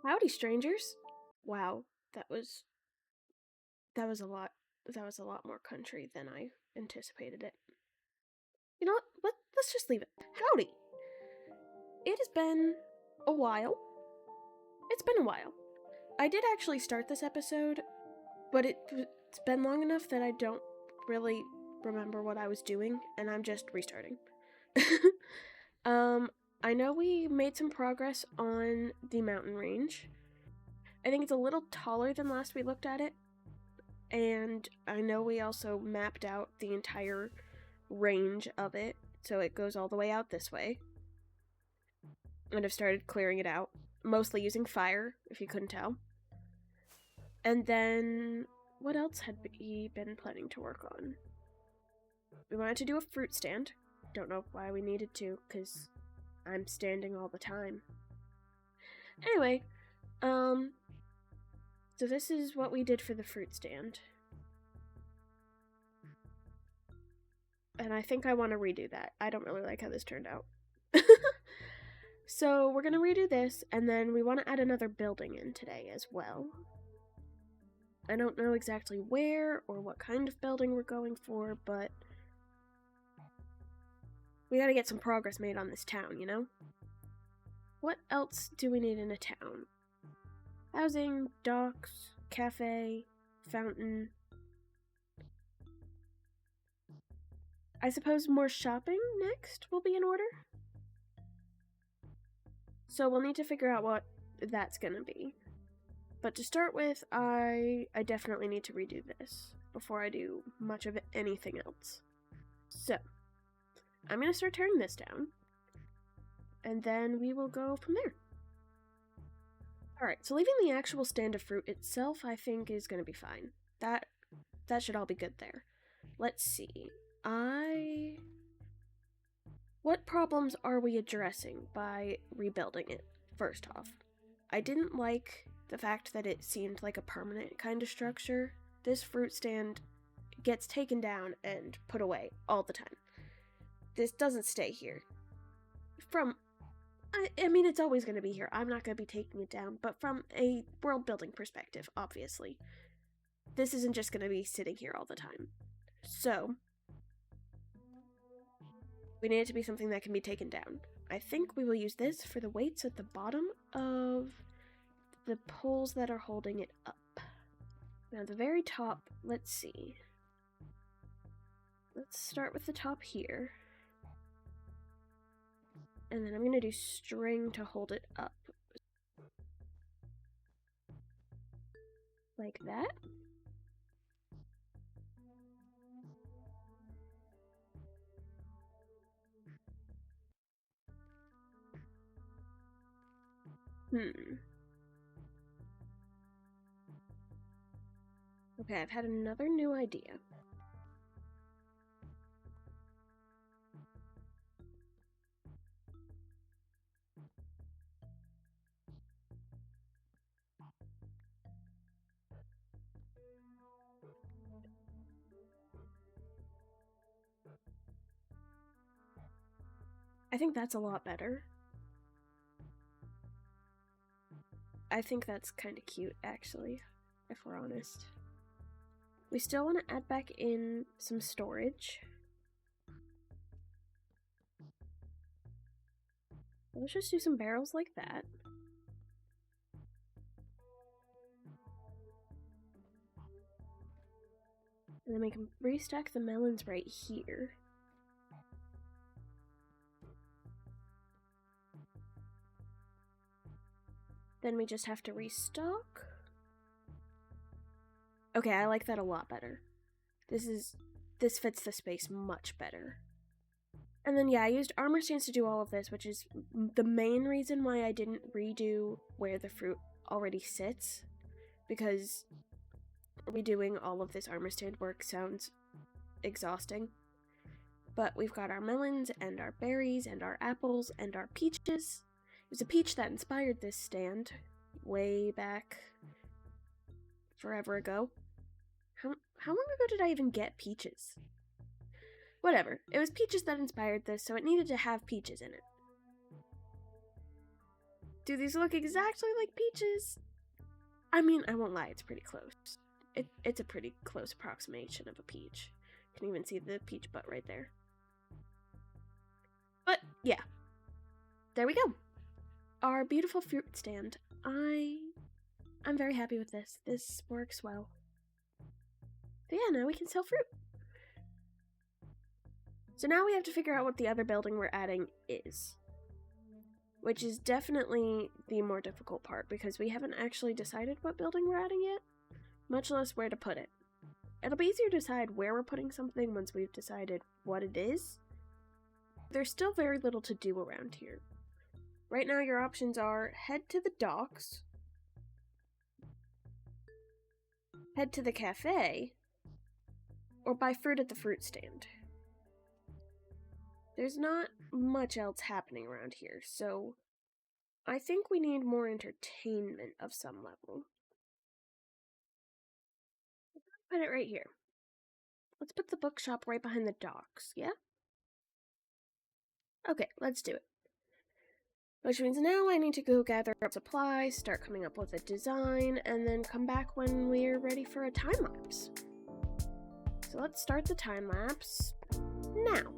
Howdy, strangers. Wow, that was a lot. That was a lot more country than I anticipated it. You know what? Let's just leave it. Howdy. It has been a while. It's been a while. I did actually start this episode, but it's been long enough that I don't really remember what I was doing, and I'm just restarting. I know we made some progress on the mountain range. I think it's a little taller than last we looked at it, and I know we also mapped out the entire range of it, so it goes all the way out this way. And I've started clearing it out, mostly using fire, if you couldn't tell. And then, what else had we been planning to work on? We wanted to do a fruit stand. Don't know why we needed to, because I'm standing all the time. Anyway, so this is what we did for the fruit stand. And I think I want to redo that. I don't really like how this turned out. So we're going to redo this, and then we want to add another building in today as well. I don't know exactly where or what kind of building we're going for, but we gotta get some progress made on this town, you know? What else do we need in a town? Housing, docks, cafe, fountain. I suppose more shopping next will be in order? So we'll need to figure out what that's gonna be. But to start with, I definitely need to redo this before I do much of anything else. So, I'm gonna start tearing this down, and then we will go from there. Alright, so leaving the actual stand of fruit itself, I think, is gonna be fine. That should all be good there. Let's see. What problems are we addressing by rebuilding it, first off? I didn't like the fact that it seemed like a permanent kind of structure. This fruit stand gets taken down and put away all the time. This doesn't stay here. I mean, it's always going to be here. I'm not going to be taking it down, but from a world building perspective, obviously, this isn't just going to be sitting here all the time. So, we need it to be something that can be taken down. I think we will use this for the weights at the bottom of the poles that are holding it up. Now, the very top, let's see. Let's start with the top here. And then I'm going to do string to hold it up. Like that. Okay, I've had another new idea. I think that's a lot better. I think that's kind of cute, actually, if we're honest. We still want to add back in some storage. Let's just do some barrels like that. And then we can restack the melons right here. Then we just have to restock. Okay, I like that a lot better. This fits the space much better. And then yeah, I used armor stands to do all of this, which is the main reason why I didn't redo where the fruit already sits, because redoing all of this armor stand work sounds exhausting. But we've got our melons and our berries and our apples and our peaches. It was a peach that inspired this stand way back forever ago. How long ago did I even get peaches? Whatever. It was peaches that inspired this, so it needed to have peaches in it. Do these look exactly like peaches? I mean, I won't lie, it's pretty close. It's a pretty close approximation of a peach. You can even see the peach butt right there. But, yeah. There we go. Our beautiful fruit stand. I'm very happy with this. This works well. But yeah, now we can sell fruit. So now we have to figure out what the other building we're adding is. Which is definitely the more difficult part, because we haven't actually decided what building we're adding yet, much less where to put it. It'll be easier to decide where we're putting something once we've decided what it is. There's still very little to do around here. Right now your options are head to the docks, head to the cafe, or buy fruit at the fruit stand. There's not much else happening around here, so I think we need more entertainment of some level. Put it right here. Let's put the bookshop right behind the docks, yeah? Okay, let's do it. Which means now I need to go gather up supplies, start coming up with a design, and then come back when we're ready for a time lapse. So let's start the time lapse now.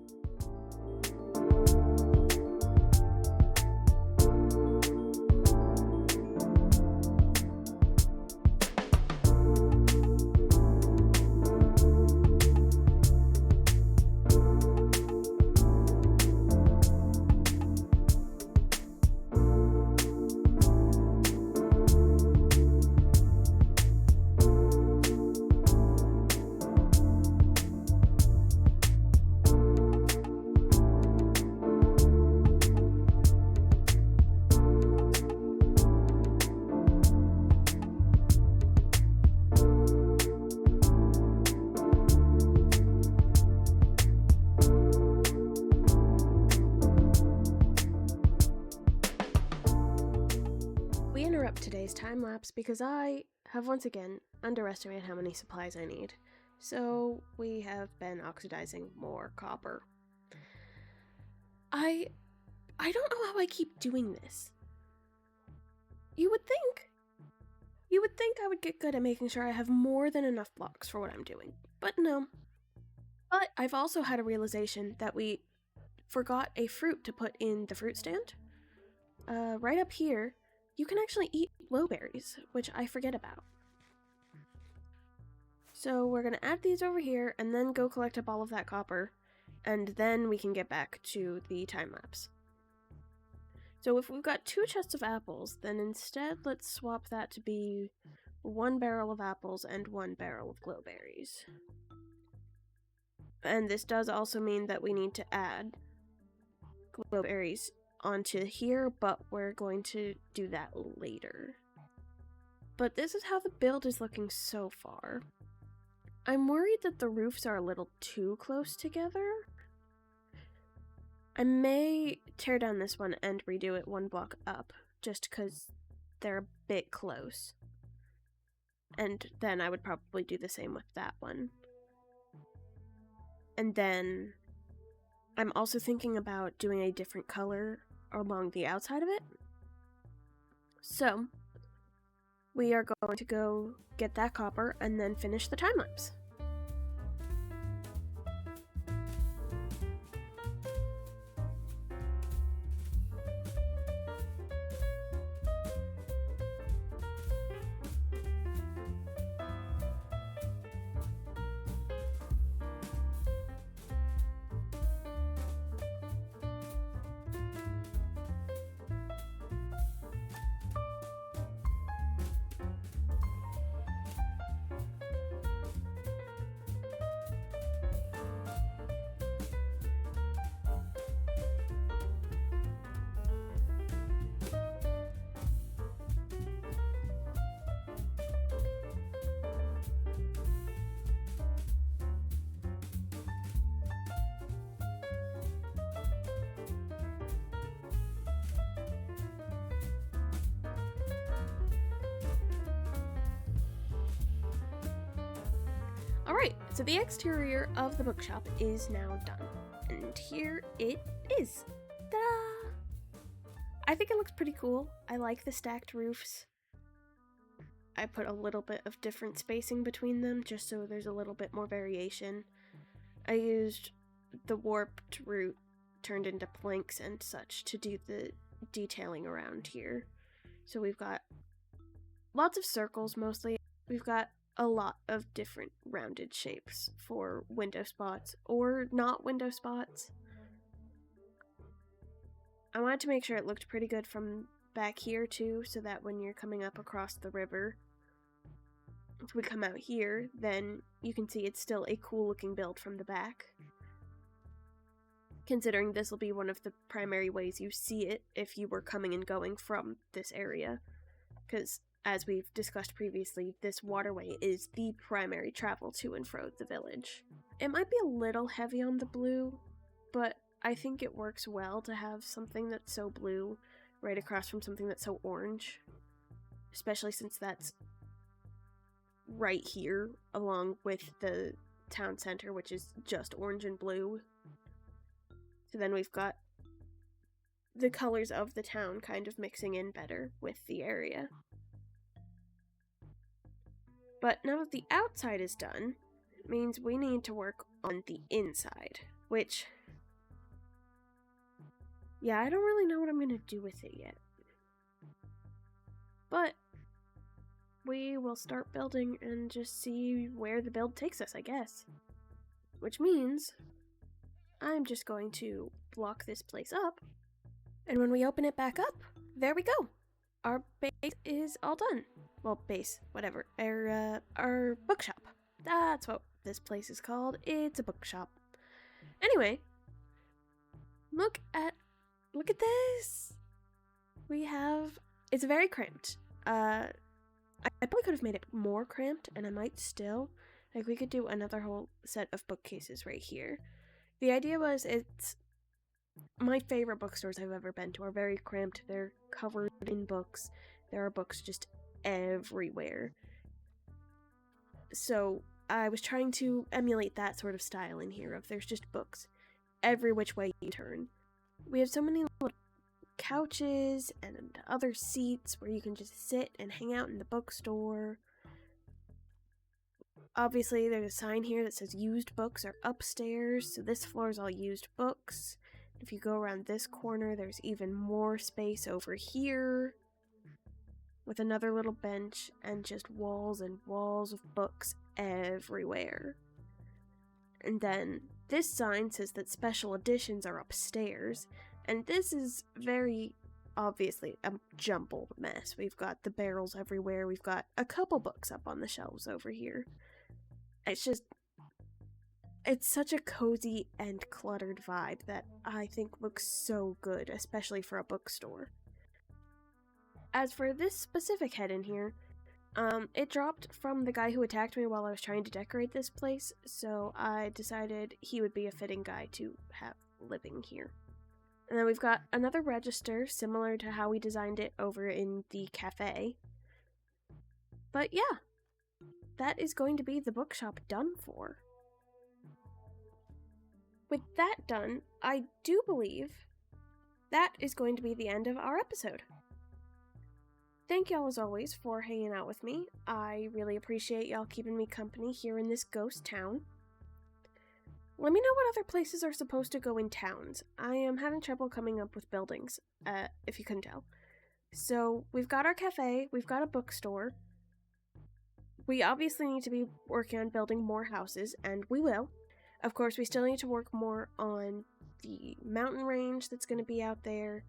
Today's time lapse because I have once again underestimated how many supplies I need. So we have been oxidizing more copper. I don't know how I keep doing this. You would think I would get good at making sure I have more than enough blocks for what I'm doing, but no. But I've also had a realization that we forgot a fruit to put in the fruit stand. Right up here, you can actually eat blueberries, which I forget about. So we're going to add these over here and then go collect up all of that copper, and then we can get back to the time lapse. So if we've got 2 chests of apples, then instead let's swap that to be 1 barrel of apples and 1 barrel of glowberries. And this does also mean that we need to add glowberries onto here, but we're going to do that later. But this is how the build is looking so far. I'm worried that the roofs are a little too close together. I may tear down this one and redo it 1 block up, just because they're a bit close. And then I would probably do the same with that one. And then I'm also thinking about doing a different color along the outside of it. So we are going to go get that copper and then finish the time lapse. Alright, so the exterior of the bookshop is now done. And here it is. Ta-da! I think it looks pretty cool. I like the stacked roofs. I put a little bit of different spacing between them just so there's a little bit more variation. I used the warped root turned into planks and such to do the detailing around here. So we've got lots of circles mostly. We've got a lot of different rounded shapes for window spots or not window spots. I wanted to make sure it looked pretty good from back here too, so that when you're coming up across the river, if we come out here, then you can see it's still a cool looking build from the back. Considering this will be one of the primary ways you see it if you were coming and going from this area. Because, as we've discussed previously, this waterway is the primary travel to and fro the village. It might be a little heavy on the blue, but I think it works well to have something that's so blue right across from something that's so orange. Especially since that's right here, along with the town center, which is just orange and blue. So then we've got the colors of the town kind of mixing in better with the area. But now that the outside is done, it means we need to work on the inside, which, yeah, I don't really know what I'm going to do with it yet. But we will start building and just see where the build takes us, I guess. Which means I'm just going to block this place up, and when we open it back up, there we go. Our base is all done. Well, base, whatever. Our bookshop. That's what this place is called. It's a bookshop. Anyway, look at this. We have, it's very cramped. I probably could have made it more cramped, and I might still. Like, we could do another whole set of bookcases right here. The idea was, it's my favorite bookstores I've ever been to are very cramped. They're covered in books. There are books just everywhere. So I was trying to emulate that sort of style in here of there's just books every which way you turn. We have so many little couches and other seats where you can just sit and hang out in the bookstore. Obviously, there's a sign here that says used books are upstairs, so this floor is all used books. If you go around this corner, there's even more space over here with another little bench and just walls and walls of books everywhere. And then this sign says that special editions are upstairs, and this is very obviously a jumbled mess. We've got the barrels everywhere, we've got a couple books up on the shelves over here. It's such a cozy and cluttered vibe that I think looks so good, especially for a bookstore. As for this specific head in here, it dropped from the guy who attacked me while I was trying to decorate this place, so I decided he would be a fitting guy to have living here. And then we've got another register, similar to how we designed it over in the cafe. But yeah, that is going to be the bookshop done for. With that done, I do believe that is going to be the end of our episode. Thank y'all as always for hanging out with me. I really appreciate y'all keeping me company here in this ghost town. Let me know what other places are supposed to go in towns. I am having trouble coming up with buildings, if you couldn't tell. So, we've got our cafe, we've got a bookstore. We obviously need to be working on building more houses, and we will. Of course, we still need to work more on the mountain range that's going to be out there.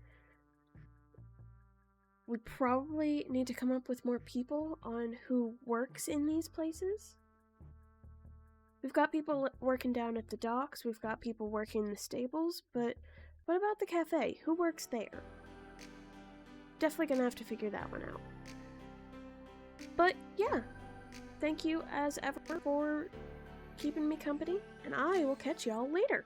We probably need to come up with more people on who works in these places. We've got people working down at the docks, we've got people working in the stables, but what about the cafe? Who works there? Definitely gonna have to figure that one out. But yeah, thank you as ever for keeping me company, and I will catch y'all later.